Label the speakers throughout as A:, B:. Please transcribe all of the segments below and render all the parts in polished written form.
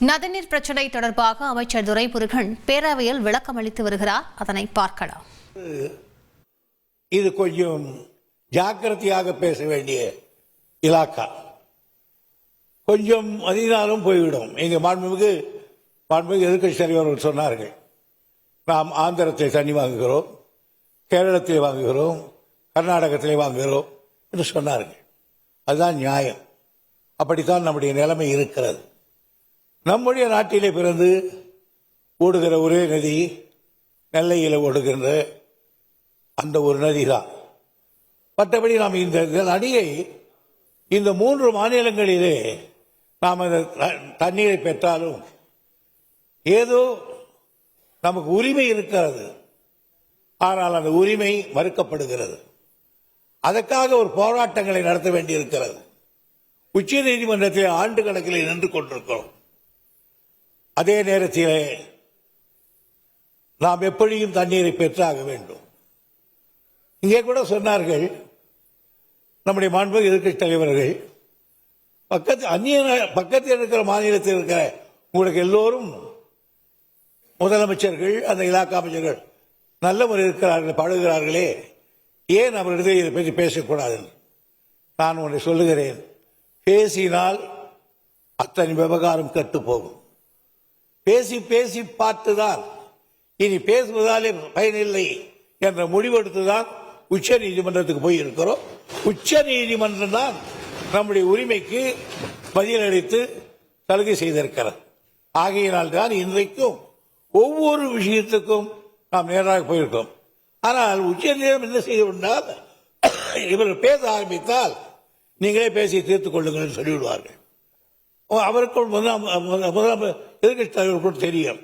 A: நதிநீர் பிரச்சினை தொடர்பாக அமைச்சர் துரைமுருகன் பேரவையில் விளக்கம் அளித்து வருகிறார். அதனை பார்க்கலாம்.
B: இது கொஞ்சம் ஜாக்கிரதையாக பேச வேண்டிய இலாக்கா. கொஞ்சம் அதிகாரம் போய்விடும். எங்க மாண்புமிகு எதிர்க்கட்சி தலைவர்கள் சொன்னார்கள், நாம் ஆந்திரத்தில் தண்ணி வாங்குகிறோம், கேரளத்தில் வாங்குகிறோம், கர்நாடகத்திலே வாங்குகிறோம் என்று சொன்னார்கள். அதுதான் நியாயம். அப்படித்தான் நம்முடைய நிலைமை இருக்கிறது. நம்முடைய நாட்டிலே பிறந்து ஓடுகிற ஒரே நதி நெல்லையில் ஓடுகின்ற அந்த ஒரு நதி தான். மற்றபடி நாம் இந்த நதியை இந்த 3 மாநிலங்களிலே நாம் அந்த தண்ணீரை பெற்றாலும் ஏதோ நமக்கு உரிமை இருக்கிறது. ஆனால் அந்த உரிமை மறுக்கப்படுகிறது. அதற்காக ஒரு போராட்டங்களை நடத்த வேண்டியிருக்கிறது. உச்ச நீதிமன்றத்தில் ஆண்டு கணக்கில் நின்று கொண்டிருக்கிறோம். அதே நேரத்தில் நாம் எப்படியும் தண்ணீரை பெற்றாக வேண்டும். இங்கே கூட சொன்னார்கள் நம்முடைய மாண்புமிகு எதிர்க்கட்சி தலைவர்கள், பக்கத்தில் இருக்கிற மாநிலத்தில் இருக்கிற உங்களுக்கு எல்லோரும் முதலமைச்சர்கள், அந்த இலாக்கா அமைச்சர்கள் நல்ல முறை இருக்கிறார்கள், பழகுகிறார்களே, ஏன் அவர்களிடம் இதை பற்றி பேசக்கூடாது? நான் ஒன்றை சொல்லுகிறேன், பேசினால் அத்தனை விவகாரம் கெட்டு போகும். பேசி பேசி பார்த்துதான் இனி பேசுவதாலே பயனில்லை என்ற முடிவெடுத்துதான் உச்ச நீதிமன்றத்துக்கு போயிருக்கிறோம். உச்ச நீதிமன்றம் தான் நம்முடைய உரிமைக்கு பதிலளித்து சலுகை செய்திருக்கிறது. ஆகையினால் தான் இன்றைக்கும் ஒவ்வொரு விஷயத்துக்கும் நாம் நேராக போயிருக்கோம். ஆனால் உச்ச நீதிமன்றம் என்ன செய்து கொண்டால், இவர்கள் பேச ஆரம்பித்தால் நீங்களே பேசி தீர்த்துக் கொள்ளுங்கள் சொல்லிவிடுவார்கள். அவருக்கும் எதிர்கட்சி தலைவருக்கும் தெரியும்.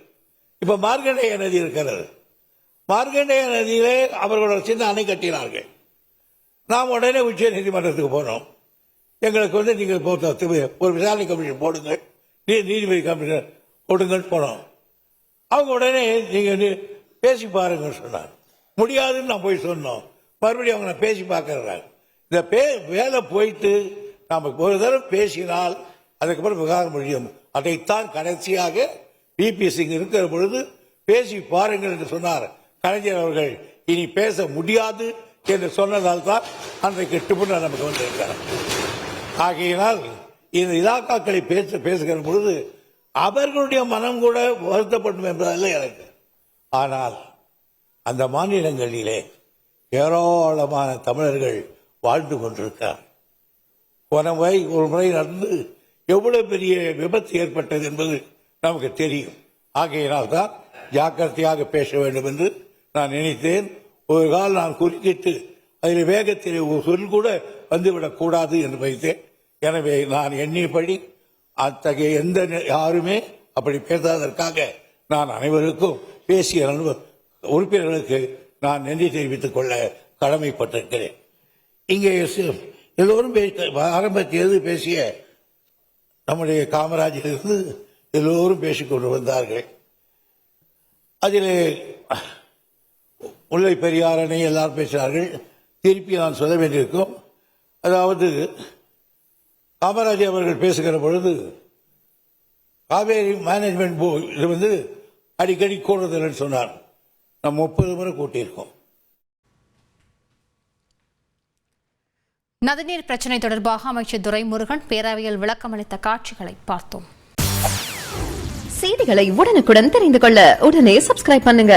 B: இப்ப மார்கண்டேய நதி இருக்கிறது. மார்கண்டேய நதியிலே அவர்களோட சின்ன அணை கட்டினார்கள். நாம் உடனே உச்ச நீதிமன்றத்துக்கு போனோம். எங்களுக்கு நீங்கள் ஒரு விசாரணை கமிஷன் போடுங்கள், நீதிபதி கமிஷன் போடுங்கள் போனோம். அவங்க உடனே நீங்க பேசி பாருங்க சொன்னார். முடியாதுன்னு நான் போய் சொன்னோம். மறுபடியும் அவங்க பேசி பார்க்கறாங்க. இந்த வேலை போயிட்டு நாம ஒரு தடவை பேசினால் அதுக்கப்புறம் விவகாரம் முடியும். அதைத்தான் கடைசியாக பிபி சிங் இருக்கிற பொழுது பேசி பாருங்கள் என்று சொன்னார் கலைஞர் அவர்கள். இனி பேச முடியாது என்று சொன்னதால் தான் அன்றைக்கு ட்ரிபுனல் நமக்கு வந்திருக்கிறார். ஆகையினால் இந்த இலாக்காக்களை பேசுகிற பொழுது அவர்களுடைய மனம் கூட வருத்தப்படும் என்பதல்ல எனக்கு. ஆனால் அந்த மாநிலங்களிலே ஏராளமான தமிழர்கள் வாழ்ந்து கொண்டிருக்கிறார். ஒரு முறை நடந்து எவ்வளவு பெரிய விபத்து ஏற்பட்டது என்பது நமக்கு தெரியும். ஆகையினால் தான் ஜாக்கிரதையாக பேச வேண்டும் என்று நான் நினைத்தேன். ஒரு கால் நான் குறுக்கிட்டு அதில் வேகத்தில் ஒரு சொல் கூட வந்துவிடக் கூடாது என்று வைத்தேன். எனவே நான் எண்ணியபடி அத்தகைய யாருமே அப்படி பேசாததற்காக நான் அனைவருக்கும் பேசிய உறுப்பினர்களுக்கு நான் நன்றி தெரிவித்துக் கொள்ள கடமைப்பட்டிருக்கிறேன். இங்கே எல்லோரும் ஆரம்பத்தில் பேசிய நம்முடைய காமராஜிலிருந்து எல்லோரும் பேசிக்கொண்டு வந்தார்கள். அதிலே முல்லை பெரியார் அணை எல்லாரும் பேசினார்கள். திருப்பி நான் சொல்ல வேண்டியிருக்கும். அதாவது காமராஜர் அவர்கள் பேசுகிற பொழுது காவேரி மேனேஜ்மெண்ட் போர்டு அடிக்கடி கூடுதல் சொன்னார். நம்ம 30 முறை கூட்டியிருக்கோம்.
A: நதிநீர் பிரச்சினை தொடர்பாக அமைச்சர் துரைமுருகன் பேரவையில் விளக்கம் அளித்த காட்சிகளை பார்த்தோம்.
C: செய்திகளை உடனுக்குடன் தெரிந்து கொள்ள உடனே சப்ஸ்கிரைப் பண்ணுங்க.